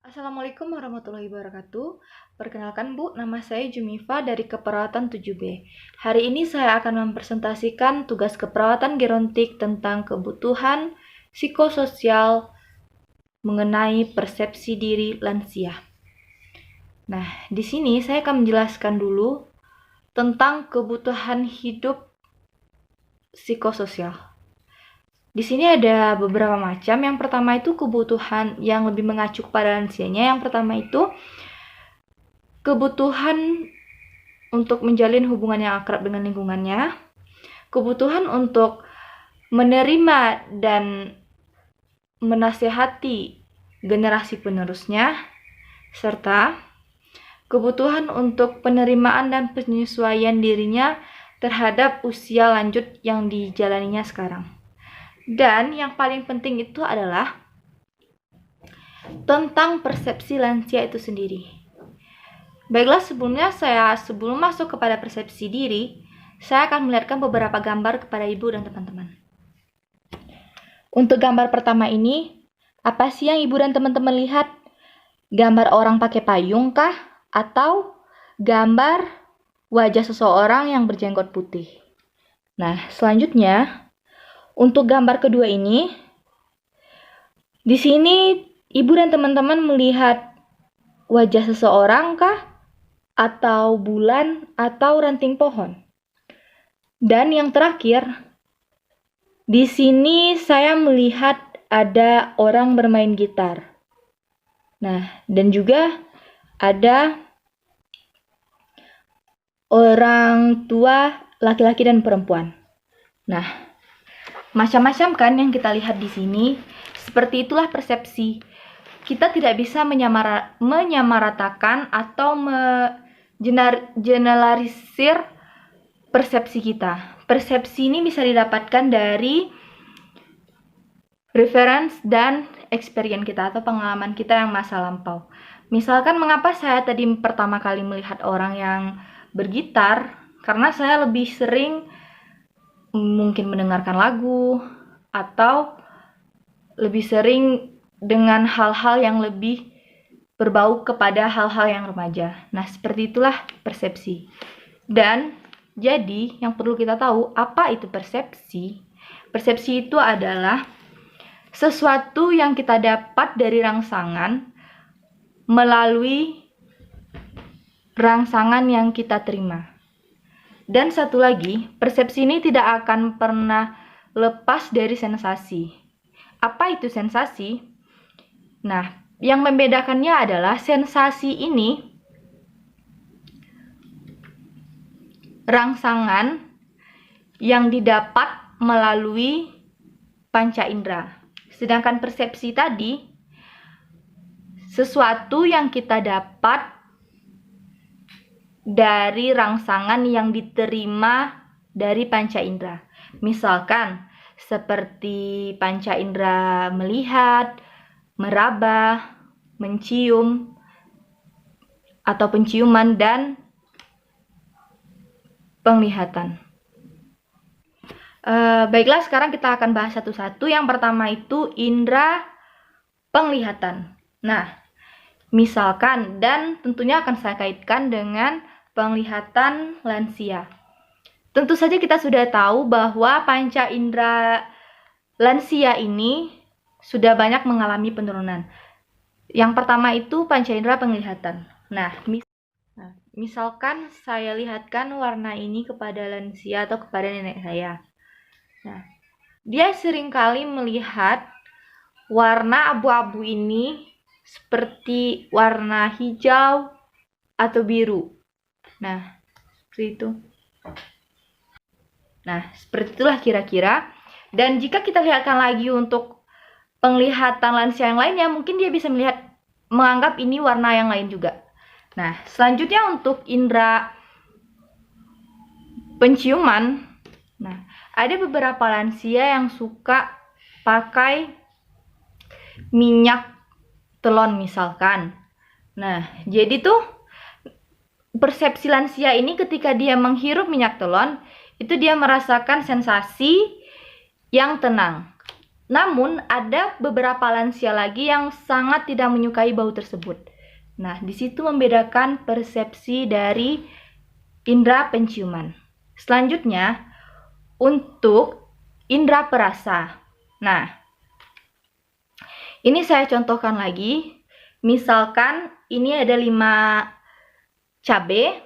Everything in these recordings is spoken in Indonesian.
Assalamualaikum warahmatullahi wabarakatuh. Perkenalkan Bu, nama saya Jumifa dari Keperawatan 7B. Hari ini saya akan mempresentasikan tugas keperawatan gerontik tentang kebutuhan psikososial mengenai persepsi diri lansia. Nah, di sini saya akan menjelaskan dulu tentang kebutuhan hidup psikososial. Di sini ada beberapa macam. Yang pertama itu kebutuhan yang lebih mengacu kepada lansianya. Yang pertama itu kebutuhan untuk menjalin hubungan yang akrab dengan lingkungannya, kebutuhan untuk menerima dan menasehati generasi penerusnya, serta kebutuhan untuk penerimaan dan penyesuaian dirinya terhadap usia lanjut yang dijalaninya sekarang. Dan yang paling penting itu adalah tentang persepsi lansia itu sendiri. Baiklah, sebelum masuk kepada persepsi diri, saya akan melihatkan beberapa gambar kepada Ibu dan teman-teman. Untuk gambar pertama ini, apa sih yang Ibu dan teman-teman lihat? Gambar orang pakai payung kah? Atau gambar wajah seseorang yang berjenggot putih? Nah, selanjutnya untuk gambar kedua ini, di sini Ibu dan teman-teman melihat wajah seseorang kah? Atau bulan atau ranting pohon? Dan yang terakhir, di sini saya melihat ada orang bermain gitar. Nah, dan juga ada orang tua laki-laki dan perempuan. Nah, macam-macam kan yang kita lihat di sini. Seperti itulah persepsi. Kita tidak bisa menyamaratakan atau generalisir persepsi kita. Persepsi ini bisa didapatkan dari reference dan experience kita atau pengalaman kita yang masa lampau. Misalkan mengapa saya tadi pertama kali melihat orang yang bergitar, karena saya lebih sering mungkin mendengarkan lagu atau lebih sering dengan hal-hal yang lebih berbau kepada hal-hal yang remaja. Nah, seperti itulah persepsi. Dan jadi yang perlu kita tahu, apa itu persepsi? Persepsi itu adalah sesuatu yang kita dapat dari rangsangan melalui rangsangan yang kita terima. Dan satu lagi, persepsi ini tidak akan pernah lepas dari sensasi. Apa itu sensasi? Nah, yang membedakannya adalah sensasi ini rangsangan yang didapat melalui panca indera. Sedangkan persepsi tadi sesuatu yang kita dapat dari rangsangan yang diterima dari panca indera. Misalkan seperti panca indera melihat, meraba, mencium, atau penciuman dan penglihatan. Baiklah, sekarang kita akan bahas satu-satu. Yang pertama itu indera penglihatan. Nah, misalkan, dan tentunya akan saya kaitkan dengan penglihatan lansia. Tentu saja kita sudah tahu bahwa panca indera lansia ini sudah banyak mengalami penurunan. Yang pertama itu panca indera penglihatan. Nah, misalkan saya lihatkan warna ini kepada lansia atau kepada nenek saya. Nah, dia seringkali melihat warna abu-abu ini seperti warna hijau atau biru. Nah, seperti itu. Nah, seperti itulah kira-kira. Dan jika kita lihatkan lagi untuk penglihatan lansia yang lainnya, mungkin dia bisa menganggap ini warna yang lain juga. Nah, selanjutnya untuk indera penciuman. Nah, ada beberapa lansia yang suka pakai minyak telon misalkan. Nah, jadi tuh persepsi lansia ini ketika dia menghirup minyak telon, itu dia merasakan sensasi yang tenang. Namun, ada beberapa lansia lagi yang sangat tidak menyukai bau tersebut. Nah, di situ membedakan persepsi dari indera penciuman. Selanjutnya, untuk indera perasa. Nah, ini saya contohkan lagi. Misalkan ini ada 5 cabai.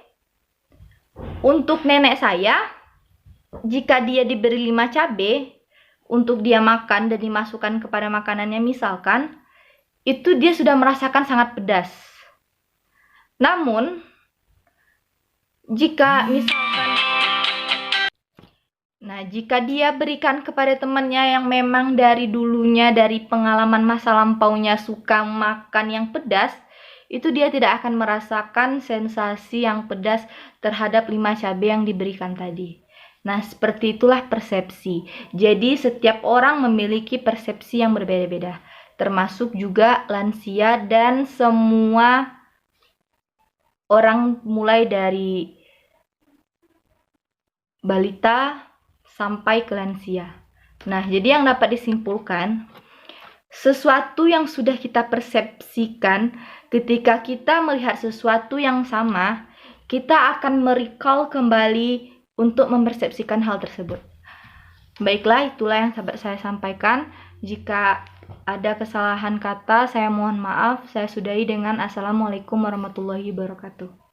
Untuk nenek saya, jika dia diberi 5 cabai untuk dia makan dan dimasukkan kepada makanannya misalkan, itu dia sudah merasakan sangat pedas. Namun, jika jika dia berikan kepada temannya yang memang dari dulunya, dari pengalaman masa lampaunya suka makan yang pedas, itu dia tidak akan merasakan sensasi yang pedas terhadap 5 cabai yang diberikan tadi. Nah, seperti itulah persepsi. Jadi, setiap orang memiliki persepsi yang berbeda-beda, termasuk juga lansia dan semua orang mulai dari balita sampai ke lansia. Nah, jadi yang dapat disimpulkan, sesuatu yang sudah kita persepsikan ketika kita melihat sesuatu yang sama, kita akan merecall kembali untuk mempersepsikan hal tersebut. Baiklah, itulah yang dapat saya sampaikan. Jika ada kesalahan kata, saya mohon maaf. Saya sudahi dengan Assalamualaikum warahmatullahi wabarakatuh.